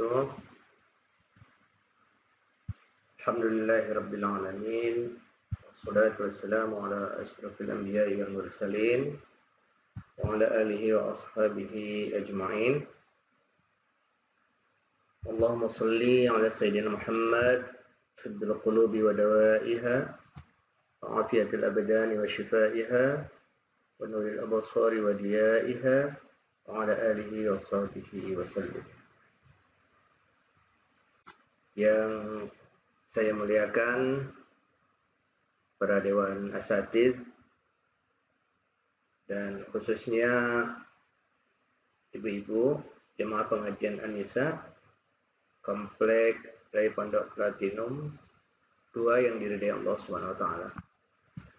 wabarakatuh. Alhamdulillahirabbil alamin. Wassalatu wassalamu ala asyrafil anbiya'i wal mursalin wa ala alihi wa ashabihi ajma'in. Allahumma shalli ala sayyidina Muhammad tibbil qulubi wa dawa'iha wa afiyatil abdani wa shifaiha wa nuril absari wa diya'iha wa ala alihi wa sahbihi wa sallim. Yang saya muliakan para dewan asatiz dan khususnya ibu-ibu jemaah pengajian An-Nisa Komplek Rai Pondok Platinum 2 yang diridai Allah Subhanahu wa taala.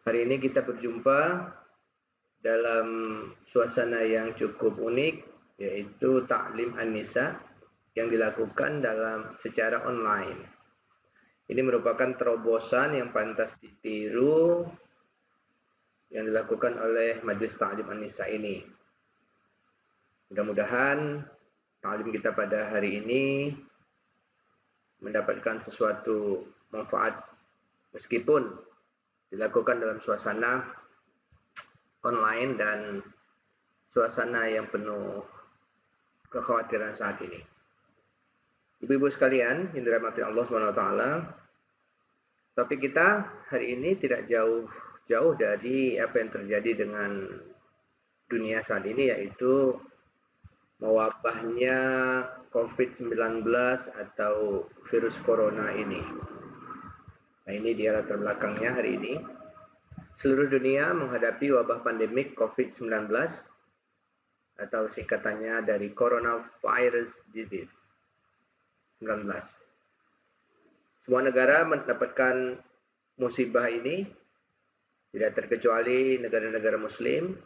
Hari ini kita berjumpa dalam suasana yang cukup unik, yaitu Ta'lim An-Nisa yang dilakukan secara online. Ini merupakan terobosan yang pantas ditiru yang dilakukan oleh Majelis Ta'lim An-Nisa ini. Mudah-mudahan ta'lim kita pada hari ini mendapatkan sesuatu manfaat meskipun dilakukan dalam suasana online dan suasana yang penuh kekhawatiran saat ini. Ibu-ibu sekalian yang dirahmati Allah Subhanahu wa taala, topik kita hari ini tidak jauh dari apa yang terjadi dengan dunia saat ini, yaitu mewabahnya COVID-19 atau virus corona ini. Nah, ini dia latar belakangnya hari ini. Seluruh dunia menghadapi wabah pandemik COVID-19 atau singkatannya dari Coronavirus Disease 19. Semua negara mendapatkan musibah ini, tidak terkecuali negara-negara Muslim,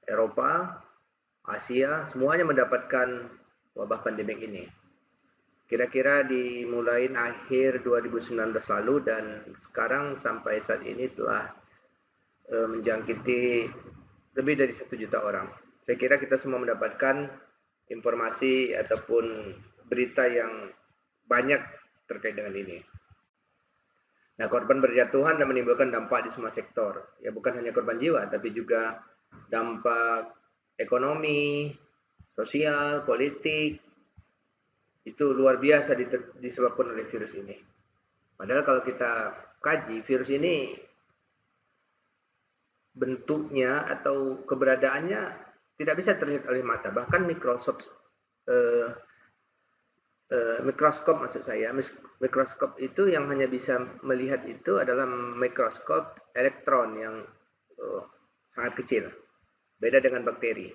Eropa, Asia, semuanya mendapatkan wabah pandemik ini. Kira-kira dimulai akhir 2019 lalu dan sekarang sampai saat ini telah menjangkiti lebih dari 1 juta orang. Saya kira kita semua mendapatkan informasi ataupun berita yang banyak terkait dengan ini. Nah, korban berjatuhan dan menimbulkan dampak di semua sektor. Ya, bukan hanya korban jiwa, tapi juga dampak ekonomi, sosial, politik. Itu luar biasa disebabkan oleh virus ini. Padahal kalau kita kaji, virus ini bentuknya atau keberadaannya tidak bisa terlihat oleh mata. Bahkan mikroskop itu yang hanya bisa melihat itu adalah mikroskop elektron yang sangat kecil. Beda dengan bakteri.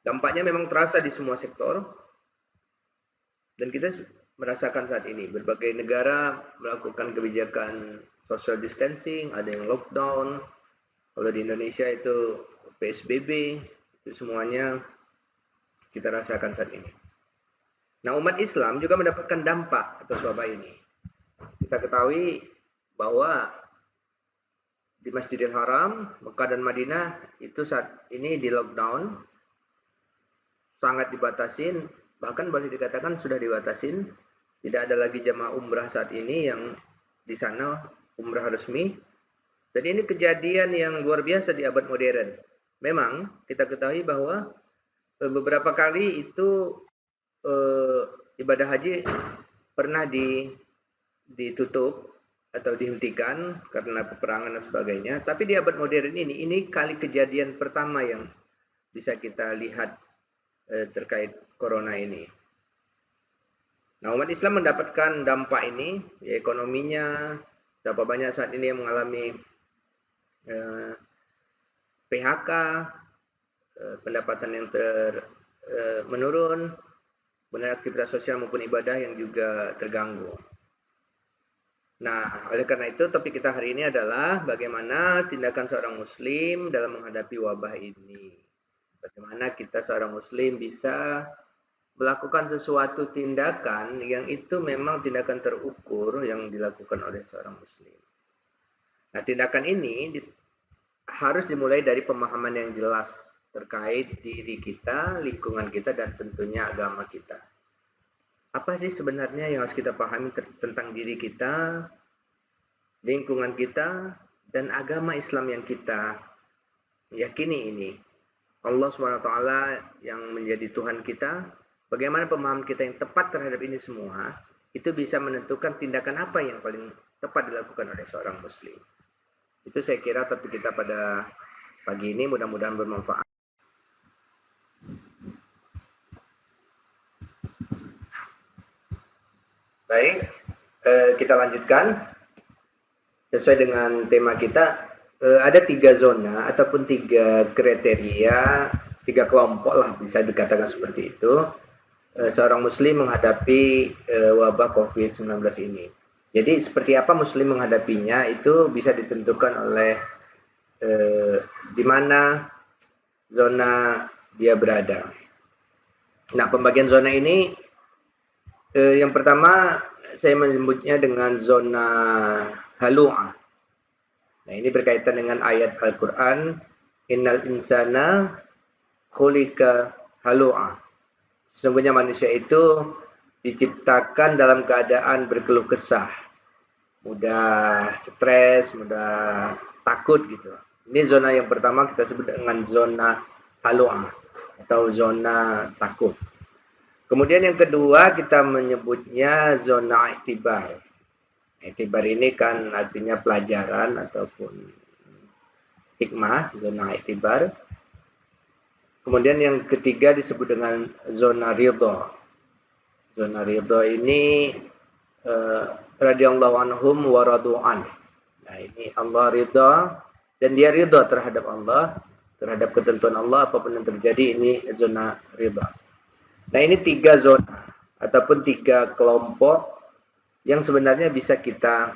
Dampaknya memang terasa di semua sektor. Dan kita merasakan saat ini berbagai negara melakukan kebijakan social distancing, ada yang lockdown. Kalau di Indonesia itu PSBB, itu semuanya kita rasakan saat ini. Nah, umat Islam juga mendapatkan dampak atas wabah ini. Kita ketahui bahwa di Masjidil Haram, Mekah dan Madinah itu saat ini di lockdown, sangat dibatasin, bahkan boleh dikatakan sudah dibatasin. Tidak ada lagi jamaah umrah saat ini yang di sana umrah resmi. Dan ini kejadian yang luar biasa di abad modern. Memang kita ketahui bahwa beberapa kali itu ibadah haji pernah ditutup atau dihentikan karena peperangan dan sebagainya. Tapi di abad modern ini kali kejadian pertama yang bisa kita lihat terkait corona ini. Nah, umat Islam mendapatkan dampak ini, ya ekonominya, berapa banyak saat ini yang mengalami PHK, pendapatan yang menurun, benar aktivitas sosial maupun ibadah yang juga terganggu. Nah, oleh karena itu topik kita hari ini adalah bagaimana tindakan seorang muslim dalam menghadapi wabah ini. Bagaimana kita seorang muslim bisa melakukan sesuatu tindakan yang itu memang tindakan terukur yang dilakukan oleh seorang muslim. Nah, tindakan ini harus dimulai dari pemahaman yang jelas terkait diri kita, lingkungan kita, dan tentunya agama kita. Apa sih sebenarnya yang harus kita pahami tentang diri kita, lingkungan kita, dan agama Islam yang kita yakini ini. Allah SWT yang menjadi Tuhan kita, bagaimana pemahaman kita yang tepat terhadap ini semua, itu bisa menentukan tindakan apa yang paling tepat dilakukan oleh seorang muslim. Itu saya kira topik kita pada pagi ini, mudah-mudahan bermanfaat. Baik, kita lanjutkan. Sesuai dengan tema kita, ada 3 zona ataupun 3 kriteria, 3 kelompok lah bisa dikatakan seperti itu. Seorang muslim menghadapi wabah COVID-19 ini. Jadi seperti apa muslim menghadapinya itu bisa ditentukan oleh di mana zona dia berada. Nah, pembagian zona ini yang pertama saya menyebutnya dengan zona halu'ah. Nah, ini berkaitan dengan ayat Al-Quran, innal insana khuliqa halu'ah. Sesungguhnya manusia itu diciptakan dalam keadaan berkeluh kesah, mudah stres, mudah takut gitu. Ini zona yang pertama kita sebut dengan zona halu'ah atau zona takut. Kemudian yang kedua kita menyebutnya zona iktibar. Iktibar ini kan artinya pelajaran ataupun hikmah, zona iktibar. Kemudian yang ketiga disebut dengan zona ridho. Zona ridho ini radhiyallahu anhum wa radu'an. Nah, ini Allah ridho dan dia ridho terhadap Allah, terhadap ketentuan Allah apapun yang terjadi, ini zona ridho. Nah, ini 3 zona ataupun 3 kelompok yang sebenarnya bisa kita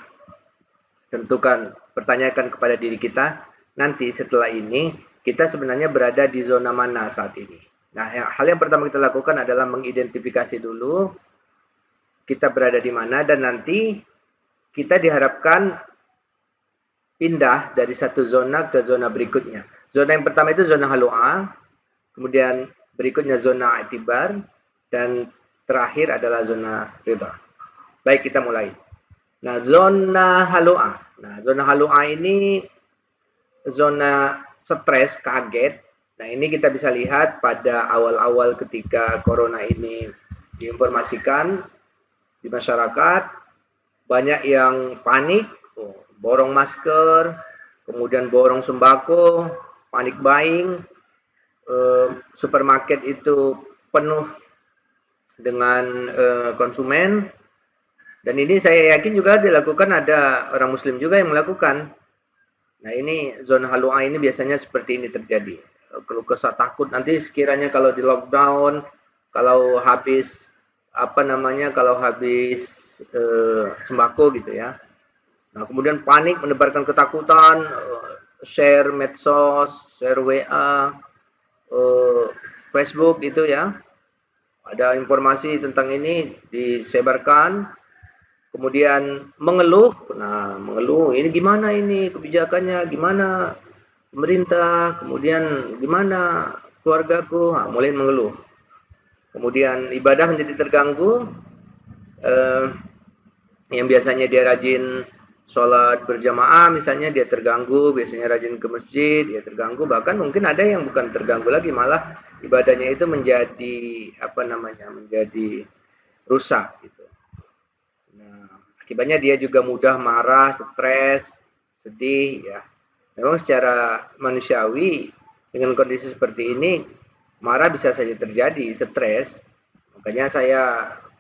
tentukan, pertanyakan kepada diri kita nanti setelah ini kita sebenarnya berada di zona mana saat ini. Nah, hal yang pertama kita lakukan adalah mengidentifikasi dulu kita berada di mana, dan nanti kita diharapkan pindah dari satu zona ke zona berikutnya. Zona yang pertama itu zona halu'ah, kemudian berikutnya zona i'tibar, dan terakhir adalah zona ridha. Baik, kita mulai. Nah, zona halu'ah. Nah, zona halu'ah ini zona stres, kaget. Nah, ini kita bisa lihat pada awal-awal ketika corona ini diinformasikan di masyarakat, banyak yang panik, borong masker, kemudian borong sembako, panik buying, supermarket itu penuh dengan konsumen, dan ini saya yakin juga dilakukan, ada orang muslim juga yang melakukan. Nah, ini zona halu'ah ini biasanya seperti ini terjadi. Keluh kesah takut nanti sekiranya kalau di lockdown, kalau habis kalau habis sembako gitu ya. Nah, kemudian panik, menebarkan ketakutan, share medsos, share WA, Facebook itu ya. Ada informasi tentang ini disebarkan, kemudian mengeluh. Nah, mengeluh, ini gimana ini kebijakannya, gimana pemerintah, kemudian gimana keluargaku, mulai mengeluh. Kemudian ibadah menjadi terganggu, yang biasanya dia rajin sholat berjamaah, misalnya dia terganggu, biasanya rajin ke masjid, dia terganggu, bahkan mungkin ada yang bukan terganggu lagi, malah ibadahnya itu menjadi menjadi rusak gitu. Nah, akibatnya dia juga mudah marah, stres, sedih ya. Memang secara manusiawi dengan kondisi seperti ini marah bisa saja terjadi, stres. Makanya saya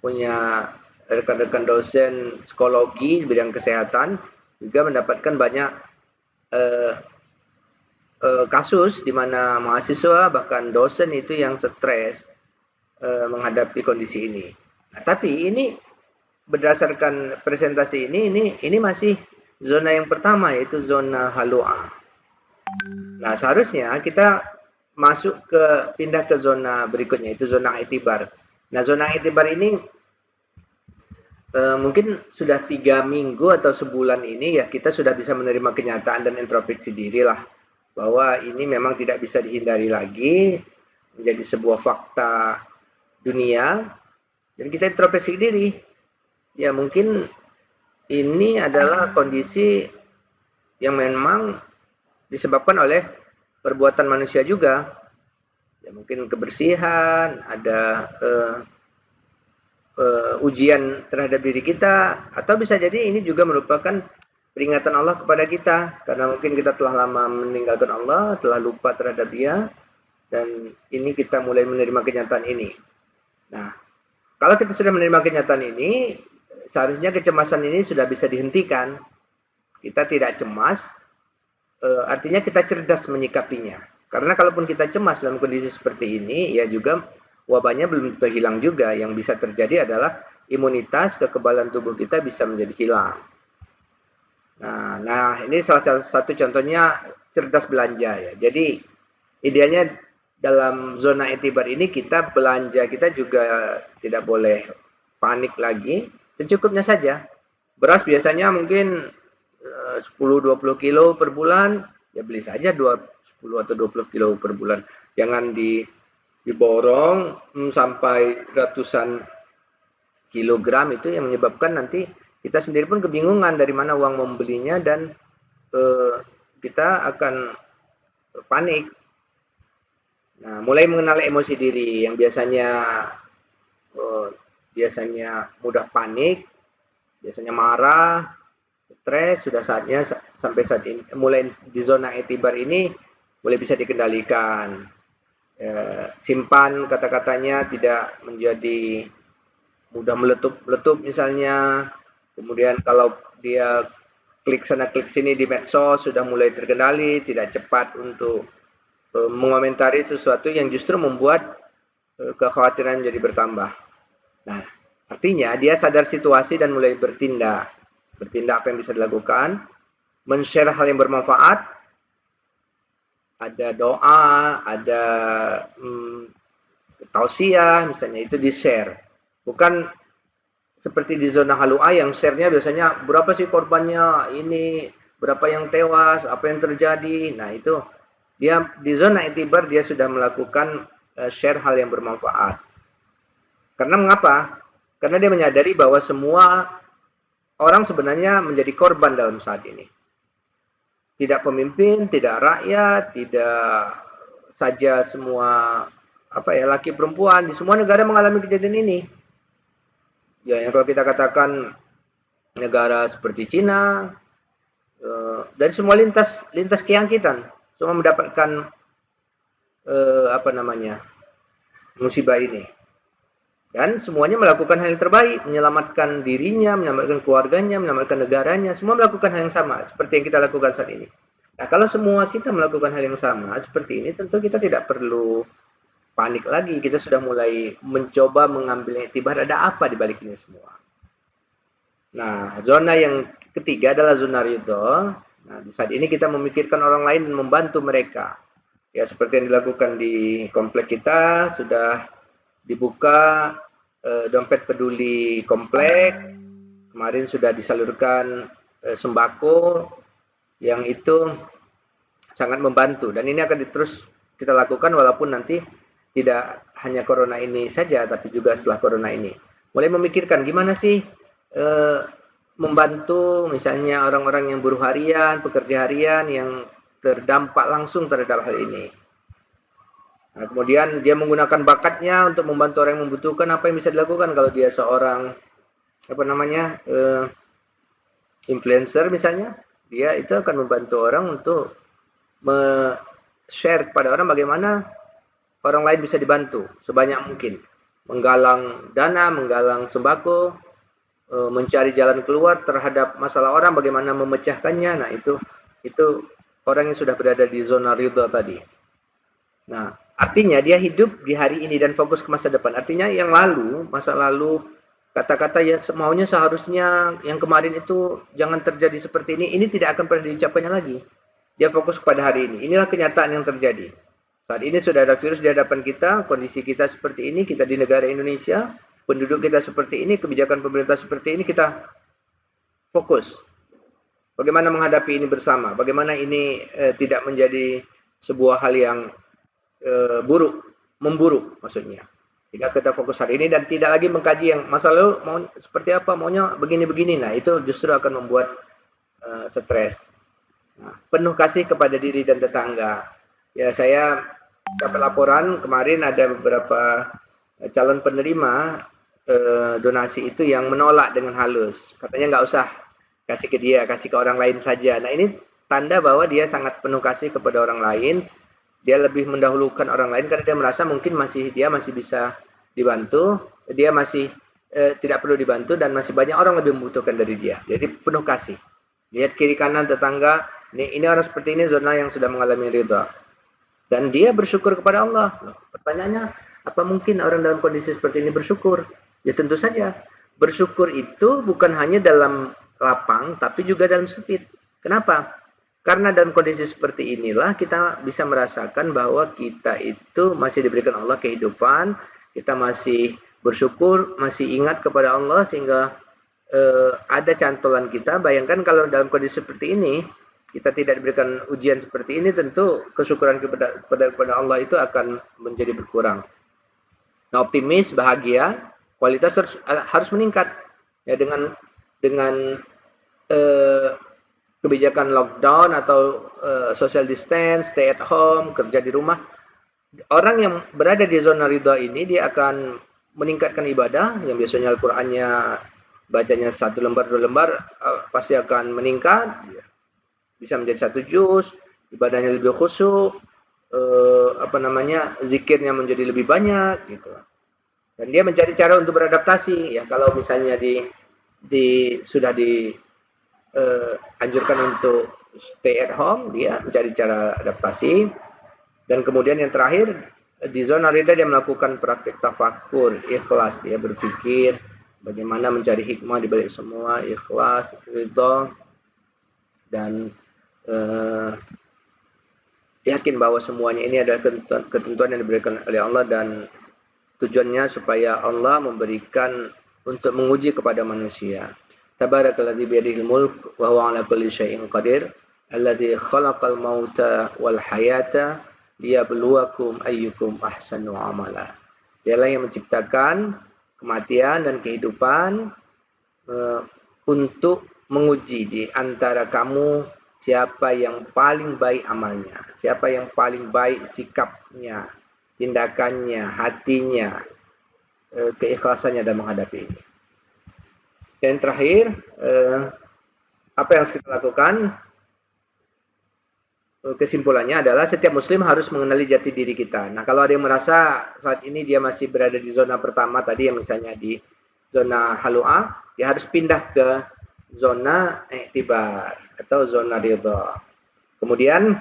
punya rekan-rekan dosen psikologi di bidang kesehatan juga mendapatkan banyak kasus di mana mahasiswa bahkan dosen itu yang stres menghadapi kondisi ini. Nah, tapi ini berdasarkan presentasi ini masih zona yang pertama, yaitu zona halu'ah. Nah, seharusnya kita pindah ke zona berikutnya, itu zona i'tibar. Nah, zona i'tibar ini mungkin sudah 3 minggu atau sebulan ini ya kita sudah bisa menerima kenyataan dan introspeksi diri lah, bahwa ini memang tidak bisa dihindari lagi, menjadi sebuah fakta dunia. Dan kita introspeksi diri. Ya mungkin ini adalah kondisi yang memang disebabkan oleh perbuatan manusia juga. Ya, mungkin kebersihan, ada ujian terhadap diri kita, atau bisa jadi ini juga merupakan peringatan Allah kepada kita, karena mungkin kita telah lama meninggalkan Allah, telah lupa terhadap Dia, dan ini kita mulai menerima kenyataan ini. Nah, kalau kita sudah menerima kenyataan ini, seharusnya kecemasan ini sudah bisa dihentikan. Kita tidak cemas, artinya kita cerdas menyikapinya. Karena kalaupun kita cemas dalam kondisi seperti ini, ya juga wabahnya belum tentu hilang juga. Yang bisa terjadi adalah imunitas, kekebalan tubuh kita bisa menjadi hilang. Nah, ini salah satu contohnya cerdas belanja ya. Jadi idealnya dalam zona etibar ini kita belanja kita juga tidak boleh panik lagi, secukupnya saja. Beras biasanya mungkin 10-20 kilo per bulan, ya beli saja 10 atau 20 kilo per bulan. Jangan diborong sampai ratusan kilogram, itu yang menyebabkan nanti kita sendiri pun kebingungan dari mana uang membelinya, dan kita akan panik. Nah, mulai mengenali emosi diri yang biasanya mudah panik, biasanya marah, stres, sudah saatnya sampai saat ini mulai di zona etibar ini mulai bisa dikendalikan. Simpan kata-katanya, tidak menjadi mudah meletup-letup misalnya. Kemudian kalau dia klik sana klik sini di medsos sudah mulai terkendali, tidak cepat untuk mengomentari sesuatu yang justru membuat kekhawatiran menjadi bertambah. Nah, artinya dia sadar situasi dan mulai bertindak. Bertindak apa yang bisa dilakukan, men-share hal yang bermanfaat, ada doa, ada tausiah misalnya, itu di-share. Bukan seperti di zona halu A yang share-nya biasanya berapa sih korbannya, ini berapa yang tewas, apa yang terjadi. Nah, itu dia di zona etibar dia sudah melakukan share hal yang bermanfaat. Karena mengapa? Karena dia menyadari bahwa semua orang sebenarnya menjadi korban dalam saat ini. Tidak pemimpin, tidak rakyat, tidak saja semua laki perempuan, di semua negara mengalami kejadian ini. Ya, yang kalau kita katakan negara seperti Cina, dari semua lintas keangkitan, semua mendapatkan musibah ini. Dan semuanya melakukan hal yang terbaik, menyelamatkan dirinya, menyelamatkan keluarganya, menyelamatkan negaranya, semua melakukan hal yang sama, seperti yang kita lakukan saat ini. Nah, kalau semua kita melakukan hal yang sama, seperti ini, tentu kita tidak perlu panik lagi, kita sudah mulai mencoba mengambil iktibar, ada apa di balik ini semua. Nah, zona yang ketiga adalah zona ridho. Nah, di saat ini kita memikirkan orang lain dan membantu mereka. Ya, seperti yang dilakukan di komplek kita, sudah dibuka dompet peduli komplek. Kemarin sudah disalurkan sembako yang itu sangat membantu, dan ini akan terus kita lakukan walaupun nanti tidak hanya corona ini saja, tapi juga setelah corona ini. Mulai memikirkan gimana sih membantu misalnya orang-orang yang buruh harian, pekerja harian yang terdampak langsung terhadap hal ini. Nah, kemudian dia menggunakan bakatnya untuk membantu orang yang membutuhkan. Apa yang bisa dilakukan kalau dia seorang influencer misalnya, dia itu akan membantu orang untuk share kepada orang bagaimana orang lain bisa dibantu sebanyak mungkin, menggalang dana, menggalang sembako, mencari jalan keluar terhadap masalah orang, bagaimana memecahkannya. Nah, itu orang yang sudah berada di zona ridha tadi. Nah, artinya dia hidup di hari ini dan fokus ke masa depan. Artinya yang lalu, masa lalu, kata-kata ya maunya seharusnya yang kemarin itu jangan terjadi seperti ini tidak akan pernah diucapkannya lagi. Dia fokus kepada hari ini. Inilah kenyataan yang terjadi. Saat ini sudah ada virus di hadapan kita, kondisi kita seperti ini, kita di negara Indonesia, penduduk kita seperti ini, kebijakan pemerintah seperti ini, kita fokus. Bagaimana menghadapi ini bersama, bagaimana ini tidak menjadi sebuah hal yang memburuk maksudnya. Tinggal kita fokus hari ini dan tidak lagi mengkaji yang masa lalu mau seperti apa, maunya begini-begini. Nah, itu justru akan membuat stres. Nah, penuh kasih kepada diri dan tetangga. Ya, saya dapat laporan kemarin ada beberapa calon penerima donasi itu yang menolak dengan halus. Katanya nggak usah kasih ke dia, kasih ke orang lain saja. Nah, ini tanda bahwa dia sangat penuh kasih kepada orang lain. Dia lebih mendahulukan orang lain karena dia merasa mungkin dia masih bisa dibantu, dia masih tidak perlu dibantu dan masih banyak orang lebih membutuhkan dari dia. Jadi penuh kasih. Lihat kiri kanan tetangga, ini orang seperti ini zona yang sudah mengalami ridha. Dan dia bersyukur kepada Allah. Pertanyaannya, apa mungkin orang dalam kondisi seperti ini bersyukur? Ya tentu saja. Bersyukur itu bukan hanya dalam lapang, tapi juga dalam sempit. Kenapa? Karena dalam kondisi seperti inilah kita bisa merasakan bahwa kita itu masih diberikan Allah kehidupan, kita masih bersyukur, masih ingat kepada Allah sehingga ada cantolan kita. Bayangkan kalau dalam kondisi seperti ini, kita tidak diberikan ujian seperti ini, tentu kesyukuran kepada Allah itu akan menjadi berkurang. Nah, optimis, bahagia, kualitas harus meningkat ya dengan kebijakan lockdown atau social distance, stay at home, kerja di rumah. Orang yang berada di zona ridha ini dia akan meningkatkan ibadah yang biasanya Al-Qur'annya bacanya 1 lembar 2 lembar pasti akan meningkat, bisa menjadi 1 juz, ibadahnya lebih khusyuk, zikirnya menjadi lebih banyak gitu. Dan dia mencari cara untuk beradaptasi ya kalau misalnya sudah anjurkan untuk stay at home, dia mencari cara adaptasi. Dan kemudian yang terakhir, di zona ridha dia melakukan praktik tafakur, ikhlas, dia berpikir bagaimana mencari hikmah di balik semua, ikhlas, ridha, dan yakin bahwa semuanya ini adalah ketentuan yang diberikan oleh Allah dan tujuannya supaya Allah memberikan untuk menguji kepada manusia. Tabarakalladzi biyadihil mulk wa huwa ala kulli syai'in qadir alladzi khalaqal mauta wal hayata liyabluwakum ayyukum ahsanu amala. Dialah yang menciptakan kematian dan kehidupan untuk menguji di antara kamu siapa yang paling baik amalnya, siapa yang paling baik sikapnya, tindakannya, hatinya, keikhlasannya dalam menghadapi ini. Dan terakhir, apa yang harus kita lakukan? Kesimpulannya adalah setiap muslim harus mengenali jati diri kita. Nah, kalau ada yang merasa saat ini dia masih berada di zona pertama tadi, yang misalnya di zona halu'ah, dia harus pindah ke zona i'tibar atau zona ridha. Kemudian,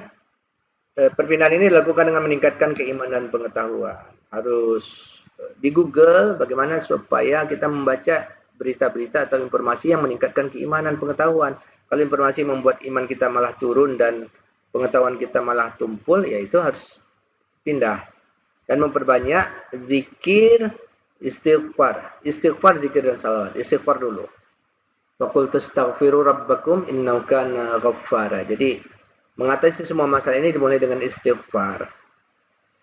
perpindahan ini dilakukan dengan meningkatkan keimanan dan pengetahuan. Harus di Google bagaimana supaya kita membaca berita-berita atau informasi yang meningkatkan keimanan pengetahuan. Kalau informasi membuat iman kita malah turun dan pengetahuan kita malah tumpul, ya itu harus pindah. Dan memperbanyak zikir, istighfar, zikir dan salawat. Istighfar dulu. Faqul tastaghfiru rabbakum innahu kana ghaffara. Jadi mengatasi semua masalah ini dimulai dengan istighfar.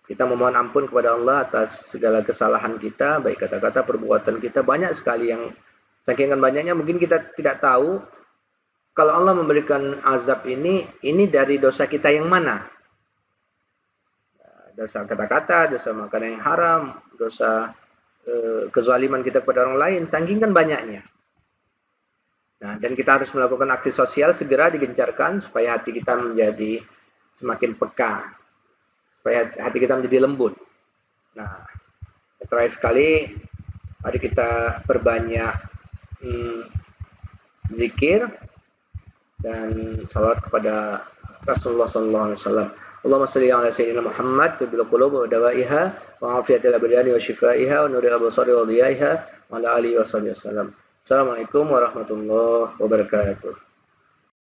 Kita memohon ampun kepada Allah atas segala kesalahan kita, baik kata-kata, perbuatan kita. Banyak sekali yang saking banyaknya mungkin kita tidak tahu kalau Allah memberikan azab ini dari dosa kita yang mana? Dosa kata-kata, dosa makanan yang haram, dosa kezaliman kita kepada orang lain, saking banyaknya. Nah, dan kita harus melakukan aksi sosial segera digencarkan supaya hati kita menjadi semakin peka, supaya hati kita menjadi lembut. Nah, terakhir sekali, mari kita perbanyak zikir dan salawat kepada Rasulullah SAW. Allahumma salli ala sayyidina Muhammad bil qulub wa dawaiha wa afiyatil abdani wa shifaiha wa nuril absari wa dhiyaiha wa ala alihi wa sahbihi wasallam. Assalamualaikum warahmatullahi wabarakatuh.